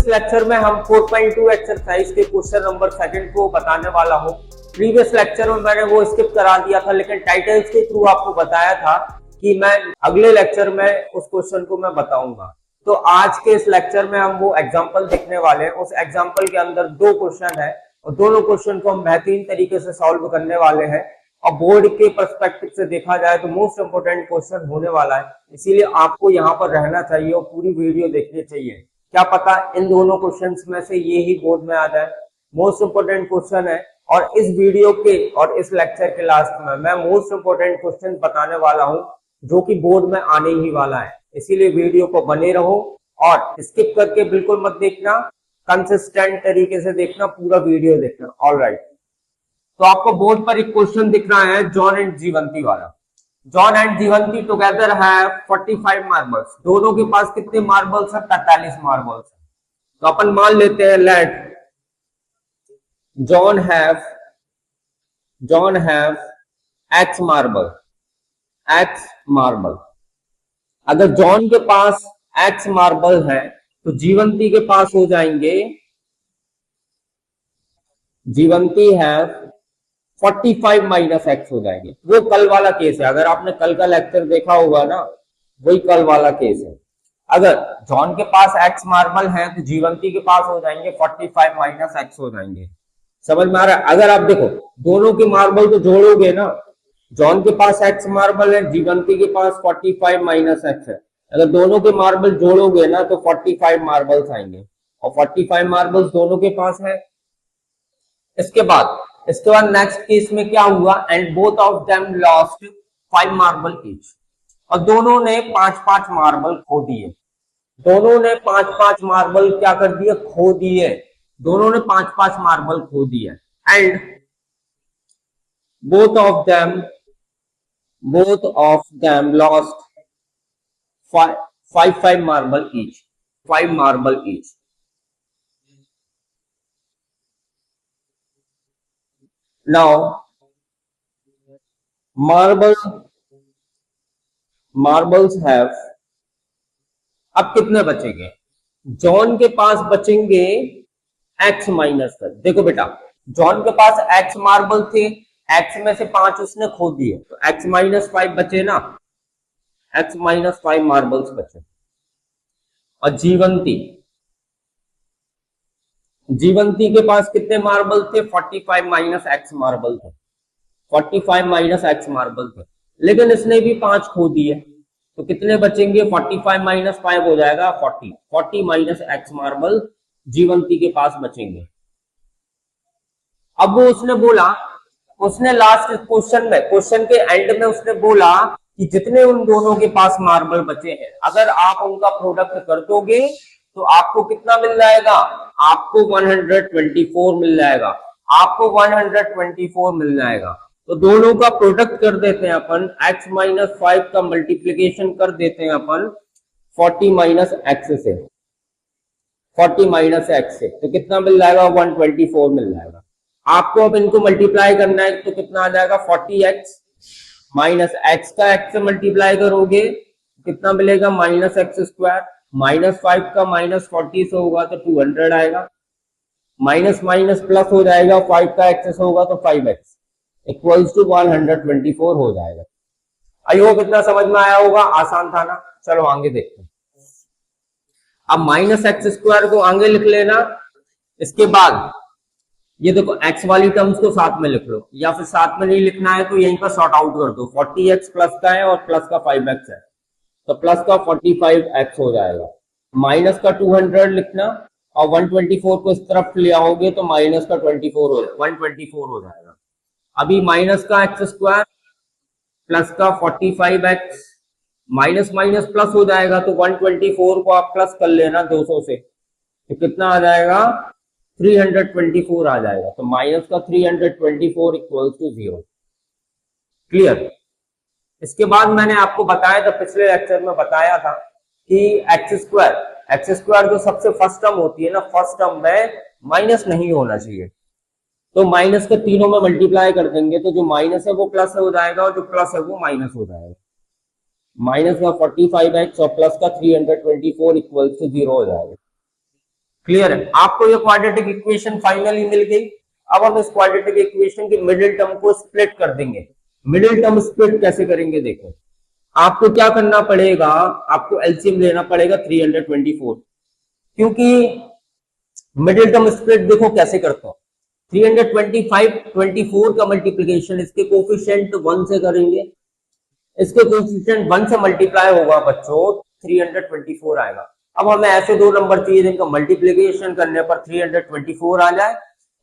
इस लेक्चर में हम 4.2 एक्सरसाइज के क्वेश्चन नंबर 2 को बताने वाला हूँ। प्रीवियस लेक्चर में मैंने वो स्किप करा दिया था, लेकिन टाइटल्स के थ्रू आपको बताया था कि मैं अगले लेक्चर में उस क्वेश्चन को मैं बताऊंगा। तो आज के इस लेक्चर में हम वो एग्जाम्पल देखने वाले हैं। उस एग्जाम्पल के अंदर 2 क्वेश्चन है और दोनों क्वेश्चन को हम बेहतरीन तरीके से सॉल्व करने वाले हैं और बोर्ड के पर्सपेक्टिव से देखा जाए तो मोस्ट इंपोर्टेंट क्वेश्चन होने वाला है, इसीलिए आपको यहाँ पर रहना चाहिए और पूरी वीडियो देखनी चाहिए। क्या पता इन दोनों क्वेश्चंस में से ये ही बोर्ड में आ जाए। मोस्ट इंपोर्टेंट क्वेश्चन है और इस वीडियो के और इस लेक्चर के लास्ट में मैं मोस्ट इंपोर्टेंट क्वेश्चन बताने वाला हूँ जो कि बोर्ड में आने ही वाला है, इसीलिए वीडियो को बने रहो और स्किप करके बिल्कुल मत देखना, कंसिस्टेंट तरीके से देखना, पूरा वीडियो देखना। ऑलराइट, तो आपको बोर्ड पर एक क्वेश्चन दिख रहा है जॉन एंड जीवंती वाला। जॉन एंड जीवंती टुगेदर है 45 मार्बल्स। दोनों के पास कितने मार्बल्स है? 45 मार्बल्स। तो अपन मान लेते हैं let John have X marble. अगर जॉन के पास एक्स मार्बल है तो जीवंती के पास हो जाएंगे, जीवंती है 45 माइनस एक्स हो जाएंगे। वो कल वाला केस है, अगर आपने कल का लेक्चर देखा होगा ना, वही कल वाला केस है। अगर जॉन के पास एक्स मार्बल है तो जीवंती के पास हो जाएंगे 45 माइनस एक्स हो जाएंगे। समझ में आ रहा है? अगर आप देखो दोनों के मार्बल तो जोड़ोगे ना, जॉन के पास एक्स मार्बल है, जीवंती के पास 45 माइनस एक्स है। अगर दोनों के मार्बल जोड़ोगे ना तो 45 मार्बल्स आएंगे और 45 मार्बल्स दोनों के पास है। इसके बाद नेक्स्ट केस में क्या हुआ? And both of them lost 5 marble each. और दोनों ने 5-5 मार्बल खो दिए। दोनों ने 5-5 मार्बल क्या कर दिए? खो दिए। दोनों ने 5-5 मार्बल खो दिए। And both of them lost 5 marble each. 5 marble each. Now marbles have, अब कितने बचेंगे? जॉन के पास बचेंगे x माइनस कर। देखो बेटा, जॉन के पास x मार्बल थे, x में से 5 उसने खो दिए तो x माइनस 5 बचे ना, x माइनस 5 मार्बल्स बचे। और जीवंती के पास कितने मार्बल थे? 45 माइनस एक्स मार्बल थे। 45 माइनस एक्स मार्बल थे, लेकिन इसने भी 5 खो दिए तो कितने बचेंगे? 45 माइनस 5 हो जाएगा 40। 40 माइनस एक्स मार्बल जीवंती के पास बचेंगे। अब वो उसने बोला, उसने लास्ट क्वेश्चन के एंड में उसने बोला कि जितने उन दोनों के पास मार्बल बचे हैं, अगर आप उनका प्रोडक्ट कर दोगे तो आपको कितना मिल जाएगा? आपको 124 मिल जाएगा। आपको 124 मिल जाएगा। तो दोनों का प्रोडक्ट कर देते हैं अपन, x माइनस 5 का मल्टीप्लीकेशन कर देते हैं अपन 40 माइनस एक्स से। 40 माइनस एक्स से तो कितना मिल जाएगा? 124 मिल जाएगा। आपको अब इनको मल्टीप्लाई करना है तो कितना आ जाएगा? 40x माइनस एक्स का x से मल्टीप्लाई करोगे कितना मिलेगा? Minus x square. माइनस 5 का माइनस 40 से होगा तो 200 आएगा। माइनस माइनस प्लस हो जाएगा, 5 का एक्सेस होगा तो 5x इक्वल्स टू 124 हो जाएगा। आई होप इतना समझ में आया होगा, आसान था ना। चलो आगे देखते हैं। अब माइनस एक्स स्क्वायर को आगे लिख लेना। इसके बाद ये देखो x वाली टर्म्स को साथ में लिख लो, या फिर साथ में नहीं लिखना है तो यहीं पर सॉर्ट आउट कर दो। 40x प्लस का है और प्लस का 5x है तो प्लस का 45x हो जाएगा। माइनस का 200 लिखना और 124 को इस तरफ ले आओगे तो माइनस का 124 हो जाएगा। अभी माइनस का एक्स स्क्वायर प्लस का 45x, माइनस माइनस प्लस हो जाएगा तो 124 को आप प्लस कर लेना 200 से तो कितना आ जाएगा? 324 आ जाएगा। तो माइनस का 324 इक्वल्स टू 0। क्लियर? इसके बाद मैंने आपको बताया था, पिछले लेक्चर में बताया था कि एक्स स्क्वायर जो सबसे फर्स्ट टर्म होती है ना, फर्स्ट टर्म में माइनस नहीं होना चाहिए। तो माइनस के तीनों में मल्टीप्लाई कर देंगे तो जो माइनस है वो प्लस हो जाएगा और जो प्लस है वो माइनस हो जाएगा। माइनस का 45x और प्लस का 324 इक्वल्स टू 0 हो जाएगा। क्लियर है? आपको ये क्वाड्रेटिक इक्वेशन फाइनली मिल गई। अब हम इस क्वाड्रेटिक इक्वेशन की मिडिल टर्म को स्प्लिट कर देंगे। मिडिल टर्म स्प्लिट कैसे करेंगे? देखो, आपको क्या करना पड़ेगा, आपको एलसीएम लेना पड़ेगा 324, क्योंकि मिडिल टर्म स्प्लिट देखो कैसे करता हूं। 325 24 का मल्टीप्लीकेशन इसके कोफिशिएंट 1 से करेंगे, इसके कोफिशिएंट 1 से मल्टीप्लाई होगा बच्चों, 324 आएगा। अब हमें ऐसे दो नंबर चाहिए जिनका मल्टीप्लीकेशन करने पर 324 आ जाए,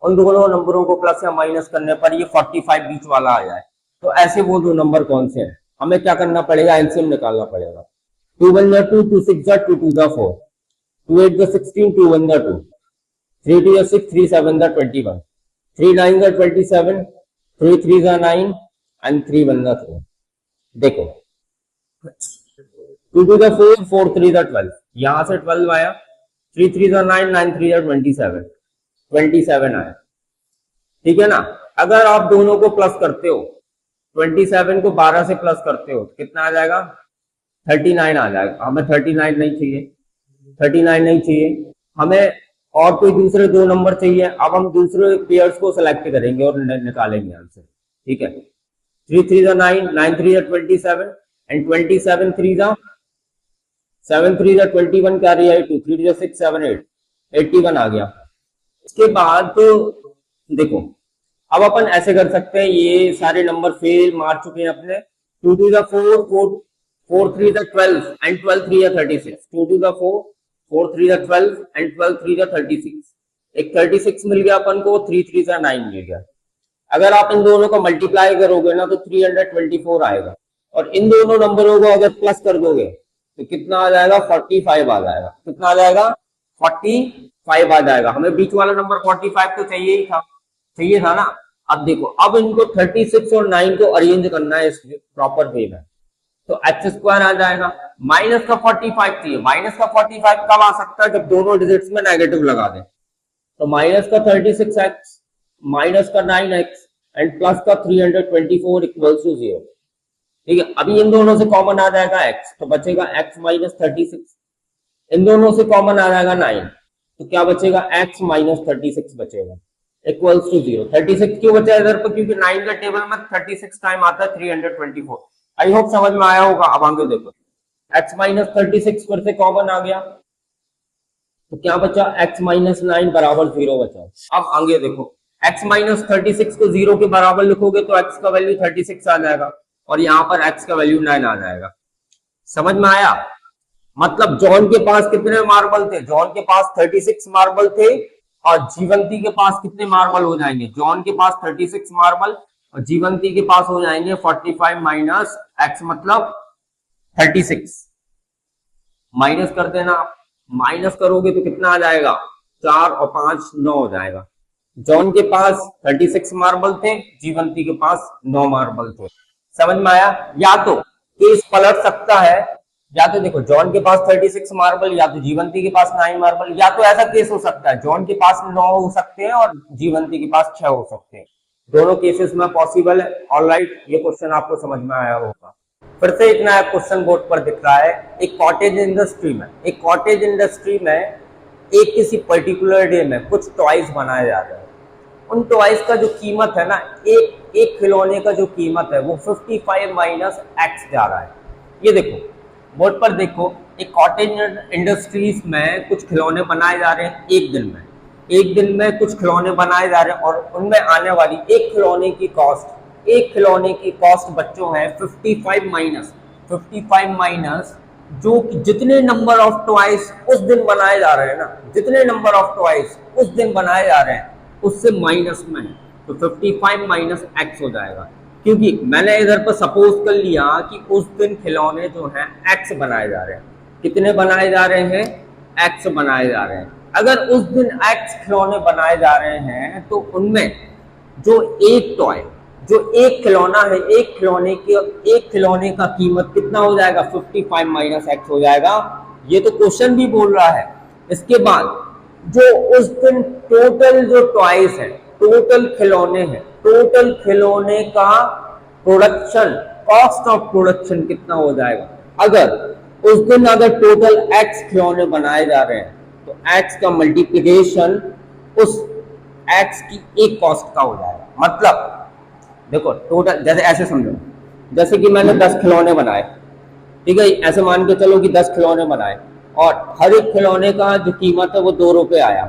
उन दोनों नंबरों को प्लस या माइनस करने पर ये 45 बीच वाला आ जाए। तो ऐसे वो दो नंबर कौन से हैं? हमें क्या करना पड़ेगा? एलसीएम निकालना पड़ेगा। 2 1 2, 2 6 2, 2 2 4, 2 8 16, 2 1 2, 3 2 6, 3 7 21, 3 9 27, 3 3 9 and 3 1 3। देखो 2 2 4, 4 3 12, यहां से 12 आया, 3 3 9, 9 3 27, 27 आया। ठीक है ना? अगर आप दोनों को प्लस करते हो, 27 को 12 से प्लस करते हो तो कितना आ जाएगा? 39 आ जाएगा। हमें 39 नहीं चाहिए, 39 नहीं चाहिए, हमें और कोई दूसरे दो नंबर चाहिए। अब हम दूसरे पेयर्स को सिलेक्ट करेंगे और निकालेंगे आंसर। ठीक है, 3 3 9, 9 3 27 एंड 27 3 7 3 21, कैरी आई 2, 3 6 7 8, 81 आ गया। इसके बाद तो देखो, अब अपन ऐसे कर सकते हैं, ये सारे नंबर फेल मार चुके हैं अपने। 2 2 4, 4 3 12 एंड 12 3 36, 2 2 4, 4 3 12 एंड 12 3 36, एक 36 मिल गया अपन को, 3 3 9 मिल गया। अगर आप इन दोनों को मल्टीप्लाई करोगे ना तो 324 आएगा, और इन दोनों नंबरों को अगर प्लस कर दोगे तो कितना आ जाएगा? 45 आ जाएगा। कितना आ जाएगा? 45 आ जाएगा। हमें बीच वाला नंबर 45 तो चाहिए था ना। अब देखो, अब इनको 36 और 9 को अरेंज करना है इस प्रॉपर वे में, तो एक्स स्क्वायर आ जाएगा। माइनस का 45 चाहिए। माइनस का 45 कब आ सकता है? जब दोनों डिजिट्स में नेगेटिव लगा दें। तो माइनस का 36x, माइनस का 9x एंड प्लस का 324 इक्वल्स टू 0। ठीक है, अभी इन दोनों से कॉमन आ जाएगा x, तो बचेगा x माइनस 36। इन दोनों से कॉमन आ जाएगा 9, तो क्या बचेगा? x माइनस 36 बचेगा, इक्वल्स टू 0। 36 क्यों बचा इधर पर? क्योंकि 9 का टेबल में 36 टाइम आता है 324। आई होप समझ में आया होगा। अब आगे देखो, x माइनस 36 पर से कॉमन आ गया, तो क्या बचा? x माइनस 9 बराबर 0 बचा। अब आगे देखो, x माइनस 36 को 0 के बराबर लिखोगे तो x का वैल्यू 36 आ जाएगा, और यहाँ पर x का वैल्यू 9 आ जाएगा। समझ में आया? मतलब जॉन के पास कितने मार्बल थे? जॉन के पास 36 मार्बल थे, और जीवंती के पास कितने मार्बल हो जाएंगे? जॉन के पास 36 मार्बल और जीवंती के पास हो जाएंगे 45 माइनस x, मतलब 36। माइनस कर देना आप, माइनस करोगे तो कितना आ जाएगा? 4 और 5 9 हो जाएगा। जॉन के पास 36 मार्बल थे, जीवंती के पास 9 मार्बल थे। समझ में आया? या तो केस पलट सकता है, या तो देखो जॉन के पास 36 मार्बल, या तो जीवंती के पास 9 मार्बल, या तो ऐसा केस हो सकता है जॉन के पास 9 हो सकते हैं और जीवंती के पास 6 हो सकते हैं। दोनों केसेस में पॉसिबल है। ऑलराइट, ये क्वेश्चन आपको समझ में आया होगा। फिर से एक नया क्वेश्चन बोर्ड पर दिख रहा है। एक कॉटेज इंडस्ट्री में एक किसी पर्टिकुलर डे में कुछ टॉयज बनाए जा रहे हैं। उन टॉयज का जो कीमत है ना, एक खिलौने का जो कीमत है वो 55 माइनस एक्स जा रहा है। ये देखो बोर्ड पर देखो, एक कॉटेज इंडस्ट्रीज में कुछ खिलौने बनाए जा रहे हैं एक दिन में कुछ खिलौने बनाए जा रहे हैं, और उनमें आने वाली एक खिलौने की कॉस्ट बच्चों है 55 माइनस जो जितने नंबर ऑफ टॉयज उस दिन बनाए जा रहे हैं ना, जितने नंबर ऑफ टॉयज उस दिन बनाए जा रहे हैं उससे माइनस में है, तो 55 माइनस एक्स हो जाएगा। क्योंकि मैंने इधर पर सपोज कर लिया कि उस दिन खिलौने जो हैं एक्स बनाए जा रहे हैं। कितने बनाए जा रहे हैं? एक्स बनाए जा रहे हैं। अगर उस दिन एक्स खिलौने बनाए जा रहे हैं तो उनमें जो एक खिलौना है, एक खिलौने का कीमत कितना हो जाएगा? 55 माइनस एक्स हो जाएगा। ये तो क्वेश्चन भी बोल रहा है। इसके बाद जो उस दिन टोटल जो टॉयज है, टोटल खिलौने का प्रोडक्शन, कॉस्ट ऑफ प्रोडक्शन कितना हो जाएगा? अगर उस दिन टोटल एक्स खिलौने बनाए जा रहे हैं तो एक्स का मल्टीप्लिकेशन उस एक्स की एक कॉस्ट का हो जाएगा। मतलब देखो टोटल, जैसे ऐसे समझो, जैसे कि मैंने 10 खिलौने बनाए, ठीक है, ऐसे मान के चलो कि 10 खिलौने बनाए और हर एक खिलौने का जो कीमत है वो 2 रुपये आया।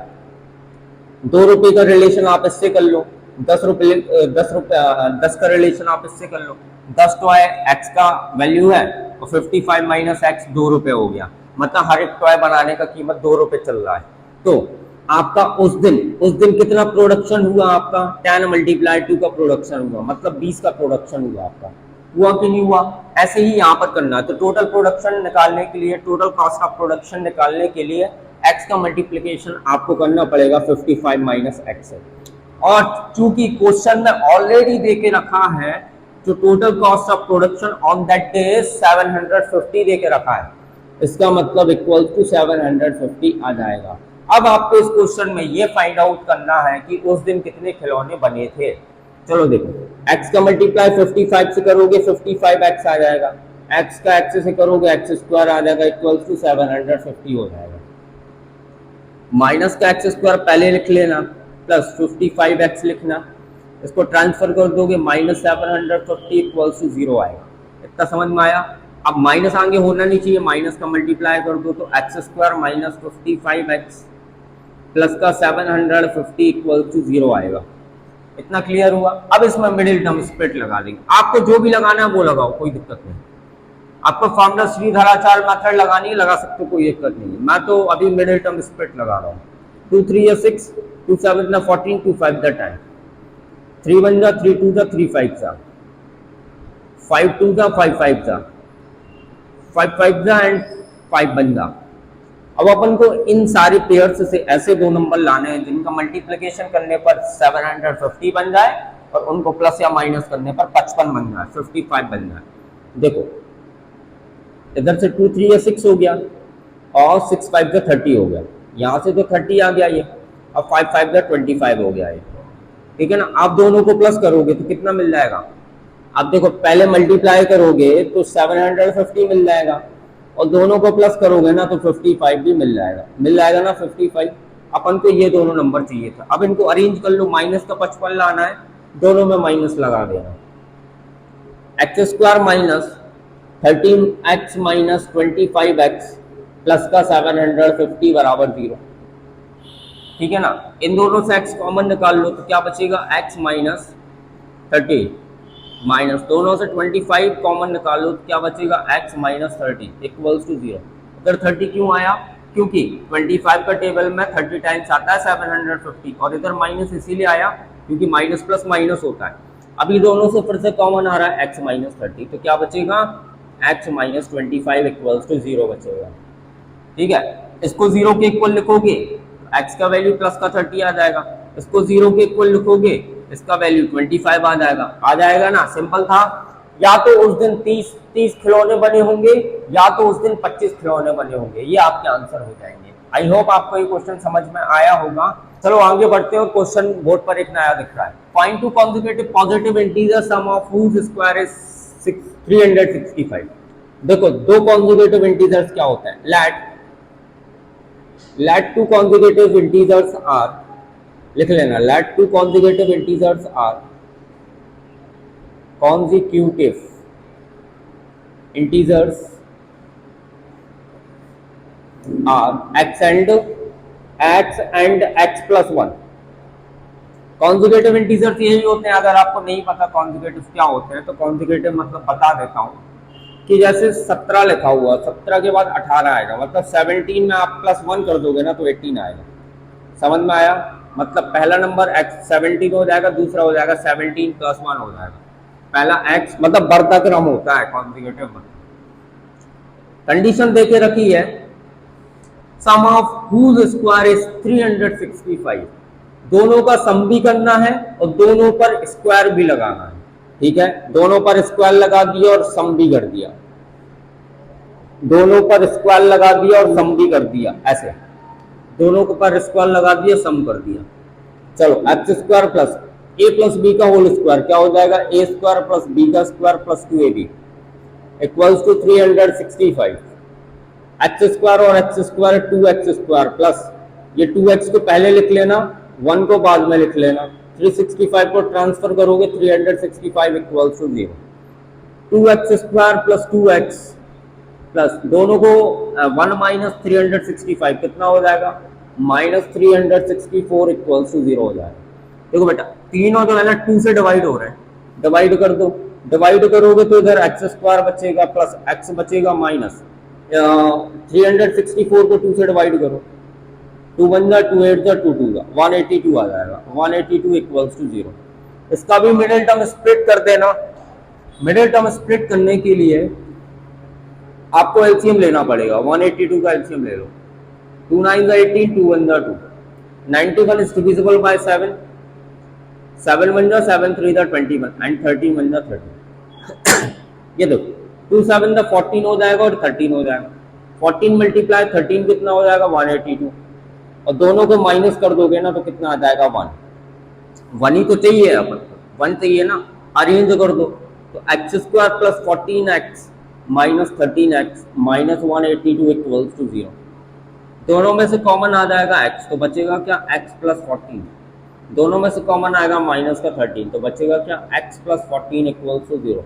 2 रुपये का रिलेशन आप इससे कर लो, 10 का रिलेशन आप इससे कर लो। 10 टॉय एक्स का वैल्यू है और 55 माइनस एक्स 2 रुपये हो गया। मतलब हर एक टॉय बनाने का कीमत 2 रुपये चल रहा है। तो आपका उस दिन कितना प्रोडक्शन हुआ? आपका 10 मल्टीप्लाई 2 का प्रोडक्शन हुआ, मतलब 20 का प्रोडक्शन हुआ। आपका हुआ कि नहीं हुआ? ऐसे ही यहाँ पर करना है। तो टोटल प्रोडक्शन निकालने के लिए, टोटल कॉस्ट ऑफ प्रोडक्शन निकालने के लिए एक्स का मल्टीप्लिकेशन आपको करना पड़ेगा 55 माइनस एक्स से। और चूंकि क्वेश्चन में ऑलरेडी दे के रखा है जो total cost of production on that day 750 दे के रखा है, इसका मतलब इक्वल टू 750 आ जाएगा। अब आपको इस क्वेश्चन में ये फाइंड आउट करना है कि उस दिन कितने खिलौने बने थे। चलो देखो, x का मल्टीप्लाई 55 से करोगे 55x आ जाएगा, x का x से करोगे x स्क्वायर आ जाएगा, इक्वल टू 750 हो जाएगा। माइनस का x स्क्वायर पहले लिख लेना, प्लस 55x लिखना, इसको ट्रांसफर कर दोगे माइनस 750 इक्वल टू 0 आएगा। इतना समझ में आया? अब माइनस आगे होना नहीं चाहिए, माइनस का मल्टीप्लाई कर दो तो x square minus 55x plus का 750 इक्वल टू 0 आएगा। इतना क्लियर हुआ? अब इसमें मिडिल टर्म स्प्लिट लगा देंगे। आपको जो भी लगाना है वो लगाओ, कोई दिक्कत नहीं। आपको फॉर्मूला श्रीधराचार्य मेथड लगानी है, लगा सकते हो, कोई दिक्कत नहीं है। मैं तो अभी मिडिल टर्म स्प्लिट लगा रहा हूँ। 2 3 या 6, 2 7 ना 14, 2 5 द 10, 3 1 जा 3 2 जा 3 5 जा 5 2 जा 5 5 जा 5 5 जा एंड 5 1 जा। अब अपन को इन सारे पेयर्स से ऐसे दो नंबर लाने हैं जिनका मल्टीप्लिकेशन करने पर 750 बन जाए और उनको प्लस या माइनस करने पर 55 बन जाए, 55 बन जाए। देखो इधर से 2 3 या 6 हो गया और 6 5 का 30 हो गया, यहाँ से तो 30 आ गया ये, अब 5 5 का 25 हो गया ये, ठीक है ना। आप दोनों को प्लस करोगे तो कितना मिल जाएगा? आप देखो पहले मल्टीप्लाई करोगे तो 750 मिल जाएगा और दोनों को प्लस करोगे ना तो 55 भी मिल जाएगा ना 55। अपन को ये दोनों नंबर चाहिए था। अब इनको अरेंज कर लो, माइनस का 55 लाना है, दोनों में माइनस लगा देना। X square minus 13x minus 25x plus का 750 बराबर 0, ठीक है ना। इन दोनों से x कॉमन निकाल लो तो क्या बचेगा? x माइनस 30 माइनस दोनों से 25 कॉमन निकालो तो क्या बचेगा? x minus 30 equals to 0। इधर 30 क्यों आया? क्योंकि 25 का टेबल में 30 टाइम्स आता है 750 और इधर माइनस इसीलिए आया क्योंकि माइनस प्लस माइनस होता है। अभी दोनों से फिर से कॉमन आ रहा है x माइनस 30, तो क्या बचेगा? x माइनस 25 इक्वल्स टू 0 बचेगा, ठीक है। इसको 0 के इक्वल लिखोगे तो x का वैल्यू प्लस का 30 आ जाएगा, इसको 0 के इक्वल लिखोगे इसका वैल्यू 25 आ जाएगा ना। सिंपल था। या तो उस दिन 30 खिलौने बने होंगे या तो उस दिन 25 खिलौने बने होंगे, ये आपके आंसर हो जाएंगे। आई होप आपको ये क्वेश्चन समझ में आया होगा। चलो आगे बढ़ते हैं। क्वेश्चन बोर्ड पर एक नया दिख रहा है। Find two conjugative positive integer sum of whose square is 365। देखो दो कॉन्जुगेटिव इंटीजर्स क्या होते हैं? Let two conjugative integers are, लिख लेना, let two conjugative integers are consecutive integers are x and x plus 1। Conjugative integers यही होते हैं। अगर आपको नहीं पता कॉन्जुगेटिव क्या होते हैं तो कॉन्जुगेटिव मतलब बता देता हूं कि जैसे 17 लिखा हुआ, 17 के बाद 18 आएगा, मतलब 17 में आप प्लस 1 कर दोगे ना तो 18 आएगा। समझ में आया? मतलब पहला नंबर x 17 हो जाएगा, दूसरा हो जाएगा 17 प्लस 1 हो जाएगा। पहला x मतलब बढ़ता क्रम होता है कॉन्जुगेटिव में। कंडीशन देके रखी है सम ऑफ हुज स्क्वायर इज 365। दोनों का सम भी करना है और दोनों पर स्क्वायर भी लगाना है, ठीक है। दोनों पर स्क्वायर लगा दिया और सम भी कर दिया, दोनों पर स्क्वायर लगा दिया और सम भी कर दिया, ऐसे दोनों को पर स्क्वायर लगा दिया सम कर दिया। चलो x square plus a plus b का होल स्क्वायर क्या हो जाएगा? ए स्क्वायर प्लस बी का square plus 2ab equals to 365। X square और x square 2x square plus ये 2x को पहले लिख लेना, 1 को बाद में लिख लेना। 365 को ट्रांसफर करोगे 365 equals to 0। 2x square plus 2x plus दोनों को 1 माइनस 365 कितना हो जाएगा, -364 इक्वल्स टू 0 हो जाएगा। देखो बेटा तीनों तो है ना 2 से डिवाइड हो रहे हैं, डिवाइड कर दो। डिवाइड करोगे तो इधर एक्स स्क्वायर बचेगा प्लस एक्स बचेगा माइनस 364 को 2 से डिवाइड करो, 2 1 जा 2 8 जा 2 2 जा 182 आ जाएगा, 182 इक्वल्स टू 0। इसका भी मिडिल टर्म स्प्लिट कर देना। मिडिल टर्म स्प्लिट करने के लिए आपको एलसीएम लेना पड़ेगा, 182 का एलसीएम ले लो, 2 9 जा 18, 2 1 जा 2, 91 इज डिविजिबल बाय 7, 7 1 जा 7 3 जा 21 एंड 13 1 जा 30। ये देखो 2 7 जा 14 हो जाएगा और 13 हो जाएगा, 14 मल्टीप्लाई 13 कितना हो जाएगा 182, और दोनों को माइनस कर दोगे ना तो कितना आ जाएगा 1। 1 ही तो चाहिए अपन, 1 चाहिए ना, अरेंज कर दो तो X square plus 14x minus 13x minus 182 equals to 0। दोनों में से कॉमन आ जाएगा x, तो बचेगा क्या x प्लस 14। दोनों में से कॉमन आएगा माइनस का 13, तो बचेगा क्या x प्लस 14 इक्वल्स टू 0।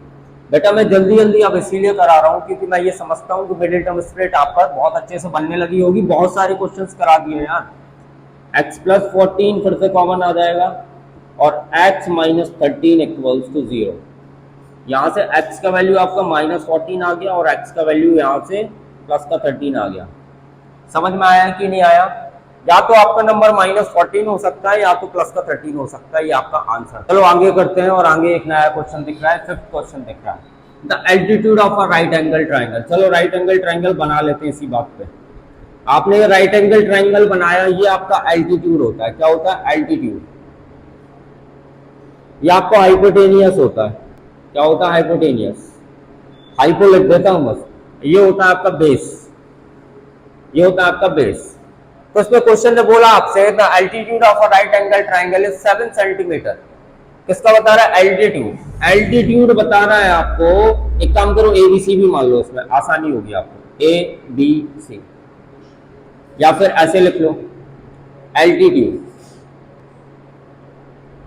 बेटा मैं जल्दी जल्दी अब इसीलिए करा रहा हूँ क्योंकि मैं ये समझता हूँ कि मिडिल टर्म स्प्लिट आप पर बहुत अच्छे से बनने लगी होगी, बहुत सारे क्वेश्चंस करा दिए यार। x प्लस 14 फिर से कॉमन आ जाएगा और x माइनस 13 इक्वल्स टू 0। यहाँ से x का वैल्यू आपका माइनस 14 आ गया और x का वैल्यू यहाँ से प्लस का 13 आ गया। समझ में आया कि नहीं आया? या तो आपका नंबर माइनस 14 हो सकता है या तो प्लस का 13 हो सकता है, ये आपका आंसर। चलो आगे करते हैं, और आगे एक नया क्वेश्चन दिख रहा है, 5th क्वेश्चन दिख रहा है, the altitude of a right angle triangle. चलो राइट एंगल ट्राइंगल बना लेते हैं इसी बात पे। आपने ये राइट एंगल ट्राइंगल बनाया, ये आपका एल्टीट्यूड होता है। क्या होता है? एल्टीट्यूड। ये आपका हाइपोटेनियस होता है। क्या होता है? हाइपोटेनियस। हाइपो लिख देता हूं बस। ये होता है आपका बेस, ये होता है आपका बेस। तो इसमें क्वेश्चन ने बोला आपसे the altitude of a right angle triangle is 7 centimetre. किसका बता रहा है? एल्टीट्यूड। एल्टीट्यूड बता रहा है आपको। एक काम करो, ए बी सी भी मान लो, इसमें आसानी होगी आपको। ए बी सी, या फिर ऐसे लिख लो एल्टीट्यूड।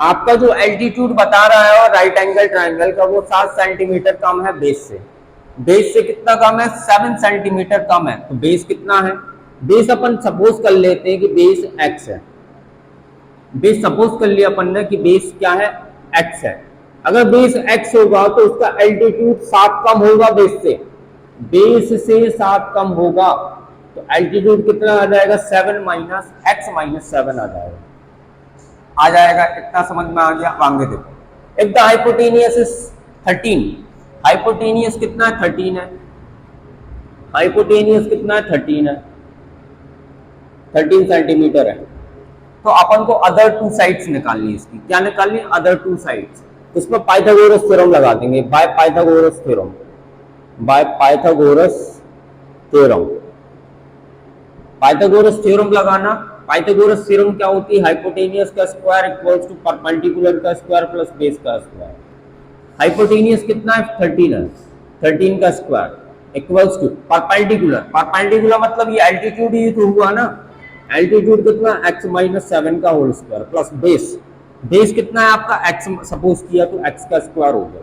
आपका जो एल्टीट्यूड बता रहा है और राइट एंगल ट्राइंगल का, वो 7 सेंटीमीटर कम है बेस से। बेस से कितना कम है? 7 सेंटीमीटर कम है। तो बेस कितना है? बेस अपन सपोज कर लेते हैं कि बेस x है। बेस सपोज कर लिया अपन ने कि बेस क्या है? x है। अगर बेस x होगा तो उसका एल्टीट्यूड 7 कम होगा बेस से। बेस से 7 कम होगा तो एल्टीट्यूड कितना आ जाएगा? 7 माइनस x माइनस 7 आ जाएगा। आ जाएगा, इतना समझ में आ गया? आगे देखो, if the hypotenuse is 13। Hypotenuse कितना है? 13 है। हाइपोटेनियस कितना है? 13 है, 13 सेंटीमीटर है। तो अपन को अदर 2 साइड्स निकालनी है इसकी। क्या निकालनी? Other 2 sides. उसमें पाइथागोरस थ्योरम लगा देंगे, by Pythagoras theorem, by Pythagoras theorem. Pythagoras theorem लगाना। पाइथागोरस थ्योरम क्या होती है? हाइपोटेनियस का स्क्वायर इक्वल्स टू परपेंडिकुलर का स्क्वायर प्लस बेस का स्क्वायर। हाइपोटेनियस कितना है? 13 है। 13 का square equals to perpendicular. Perpendicular मतलब ये एल्टीट्यूड ही तो हुआ ना। एल्टीट्यूड कितना? x माइनस 7 का whole square plus base. Base कितना है आपका? x सपोज किया तो x का स्क्वायर हो गया।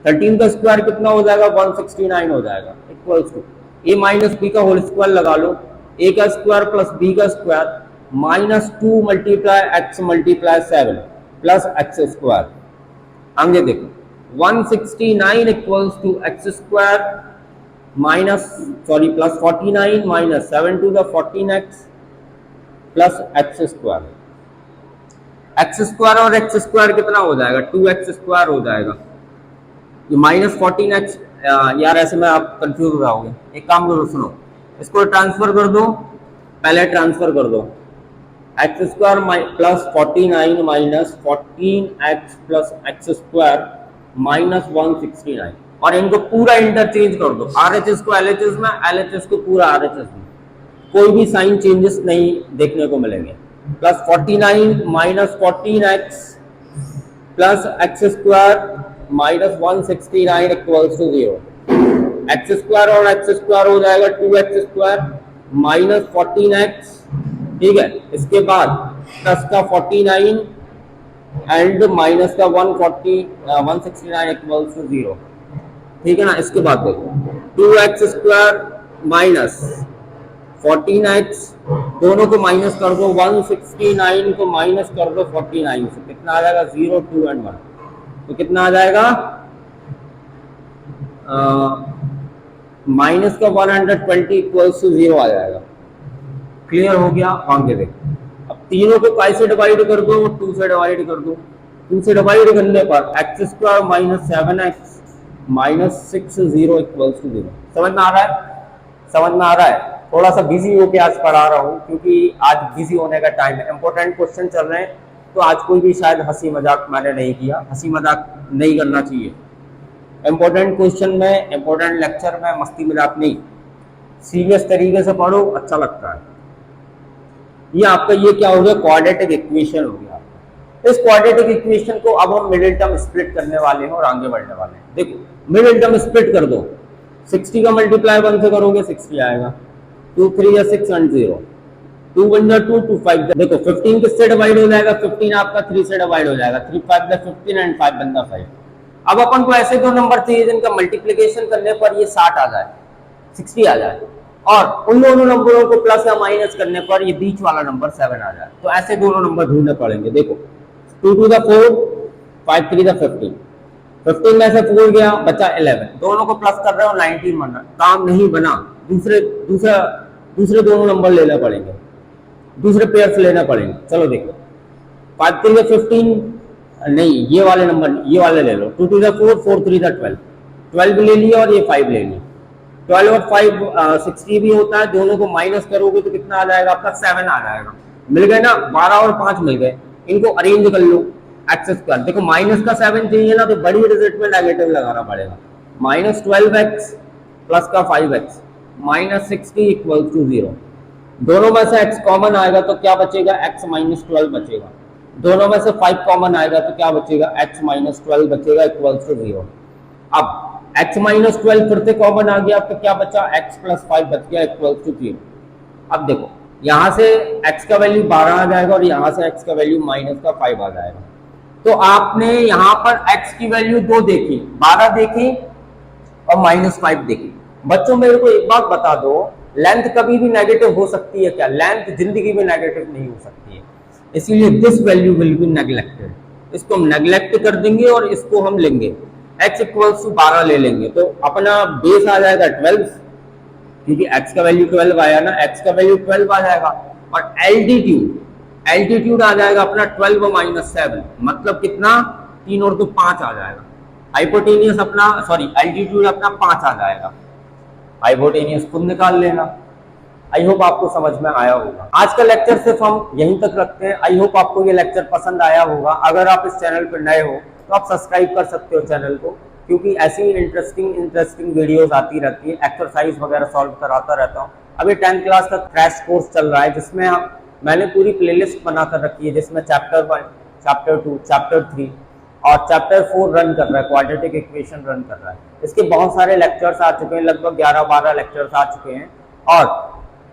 13 का स्क्वायर कितना हो जाएगा? 169 हो जाएगा, equals to a minus b का होल स्क्वायर लगा लो, a का स्क्वायर प्लस b का square minus 2 multiply x multiply 7 plus x square. आगे देखो 169 equals to x square minus plus 49 minus 7 to the 14x plus x square. X square और x square कितना हो जाएगा? 2x स्क्वायर हो जाएगा। ये माइनस 14x, यार ऐसे में आप कंफ्यूज हो जाओगे। एक काम करो, सुनो, इसको ट्रांसफर कर दो, पहले ट्रांसफर कर दो। X square plus 49 minus 14x plus x square minus 169, और इनको पूरा इंटरचेंज कर दो। RHS को LHS में, LHS को पूरा RHS में, कोई भी साइन चेंजेस नहीं देखने को मिलेंगे। Plus 49 minus 14x plus x square minus 169 equals to 0। X square और एक्स स्क्वायर हो जाएगा 2x स्क्वायर माइनस 14x ठीक है। इसके बाद प्लस का 49 एंड माइनस का 169 इक्वल्स टू 0। ठीक है ना। इसके बाद देखो 2x² माइनस 14x, दोनों को माइनस कर दो, 169 को माइनस कर दो 49 से, कितना आ जाएगा 0, 2 एंड 1, तो कितना आ जाएगा माइनस का 120 इक्वल्स टू 0 आ जाएगा। क्लियर हो गया। आगे देखो, अब तीनों को कैसे डिवाइड कर दो, 2 से डिवाइड कर दो। 2 से डिवाइड करने पर x² minus 7x minus 60 equals to 0। समझ में आ रहा है? समझ में आ रहा है? थोड़ा सा बिजी होके आज पढ़ा रहा हूँ क्योंकि आज बिजी होने का टाइम है, इंपॉर्टेंट क्वेश्चन चल रहे हैं, तो आज कोई भी शायद हंसी मजाक मैंने नहीं किया। हंसी मजाक नहीं करना चाहिए, इंपॉर्टेंट क्वेश्चन में, इंपॉर्टेंट लेक्चर में मस्ती मजाक नहीं, सीरियस तरीके से पढ़ो, अच्छा लगता है। ये आपका ये क्या हो गया, क्वाड्रेटिक इक्वेशन हो गया। इस क्वाड्रेटिक इक्वेशन को अब हम मिडिल टर्म स्प्लिट करने वाले हैं और आगे बढ़ने वाले हैं। देखो मिडिल टर्म स्प्लिट कर दो, 60 का मल्टीप्लाई 1 से करोगे 60 आएगा, 2 3 या 6 एंड 0, 2 1 जा 2 2 5। देखो 15 किससे डिवाइड हो जाएगा, 15 आपका 3 से डिवाइड हो जाएगा, 3 5 जा 15 एंड 5 बनता 5। अब अपन को ऐसे दो नंबर चाहिए जिनका मल्टीप्लीकेशन करने पर ये 60 आ जाए, 60 आ जाए, और उन दोनों नंबरों को प्लस या माइनस करने पर ये बीच वाला नंबर 7 आ जाए। तो ऐसे दोनों नंबर ढूंढने पड़ेंगे। देखो 2 2 जा 4, 5 3 जा 15, 15 में से 4 गया, बचा 11, दोनों को प्लस कर रहे हो 19 बना, काम नहीं बना, दूसरे दोनों नंबर लेने पड़ेंगे, दूसरे पेयर्स लेने पड़ेंगे। चलो देखो 5 3 जा 15 नहीं, ये वाले नंबर, ये वाले ले लो, 2 2 जा 4, 4 3 जा 12, 12 ले लिया और ये 5 ले लिया, 12 और 5 60 भी होता है, दोनों को माइनस करोगे तो कितना आ जाएगा आपका 7 आ जाएगा। मिल गए ना, 12 और 5 मिल गए, इनको अरेंज कर लो x²। देखो माइनस का 7 चाहिए ना, तो बड़ी डिजिट में नेगेटिव लगाना पड़ेगा, माइनस 12x प्लस का 5x माइनस 60 इक्वल टू 0। दोनों में से x कॉमन आएगा तो क्या बचेगा, x माइनस 12 बचेगा। दोनों में से 5 कॉमन आएगा तो क्या बचेगा, x माइनस 12 बचेगा इक्वल टू 0। अब x माइनस 12 फिर से कॉमन आ गया तो क्या बचा, x प्लस 5 बच गया इक्वल टू 0। अब देखो यहां से x का वैल्यू 12 आ जाएगा और यहां से x का वैल्यू माइनस का 5 आ जाएगा। तो आपने यहां पर x की वैल्यू 2 देखी, 12 देखी और माइनस 5 देखी। बच्चों मेरे को एक बात बता दो, लेंथ कभी भी नेगेटिव हो सकती है क्या? लेंथ जिंदगी में नेगेटिव नहीं हो सकती है, इसीलिए this value will be neglected. इसको हम नेग्लेक्ट कर देंगे और इसको हम लेंगे x इक्वल्स टू 12 ले लेंगे, तो अपना बेस आ जाएगा 12, क्योंकि x का वैल्यू 12 आया ना, x का वैल्यू 12 आ जाएगा, और एल्टीट्यूड आ जाएगा अपना 12 माइनस 7, मतलब कितना, 3 और 2 5 आ जाएगा। हाइपोटेनियस अपना, सॉरी एल्टीट्यूड अपना 5 आ जाएगा, हाइपोटेनियस खुद निकाल लेना। आई होप आपको समझ में आया होगा। आज का लेक्चर सिर्फ हम यहीं तक रखते हैं। आई होप आपको ये लेक्चर पसंद आया होगा। अगर आप इस चैनल पर नए हो तो आप सब्सक्राइब कर सकते हो चैनल को, क्योंकि ऐसी इंटरेस्टिंग वीडियोस आती रहती है, एक्सरसाइज वगैरह सॉल्व कराता रहता हूँ। अभी 10th क्लास का क्रैश कोर्स चल रहा है, जिसमें मैंने पूरी प्लेलिस्ट बनाकर रखी है, जिसमें चैप्टर 1, चैप्टर 2, चैप्टर 3 और चैप्टर 4 रन कर रहा है, क्वाड्रेटिक इक्वेशन रन कर रहा है। इसके बहुत सारे लेक्चर्स आ चुके हैं, लगभग 11-12 लेक्चर्स आ चुके हैं। और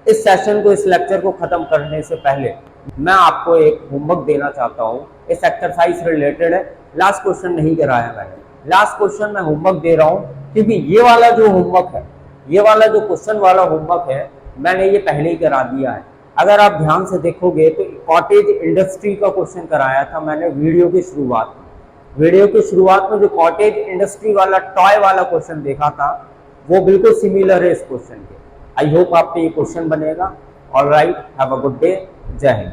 इस सेशन को, इस लेक्चर को खत्म करने से पहले मैं आपको एक होमवर्क देना चाहता हूँ। इस एक्सरसाइज से रिलेटेड है, लास्ट क्वेश्चन नहीं कराया मैंने, लास्ट क्वेश्चन मैं होमवर्क दे रहा हूँ, क्योंकि ये वाला जो होमवर्क है, ये वाला जो क्वेश्चन वाला होमवर्क है, मैंने ये पहले ही करा दिया है। अगर आप ध्यान से देखोगे तो कॉटेज इंडस्ट्री का क्वेश्चन कराया था मैंने वीडियो की शुरुआत में। वीडियो की शुरुआत में जो कॉटेज इंडस्ट्री वाला टॉय वाला क्वेश्चन देखा था, वो बिल्कुल सिमिलर है इस क्वेश्चन के। आई होप आपको ये क्वेश्चन बनेगा। Alright, have a good day, जय हिंद।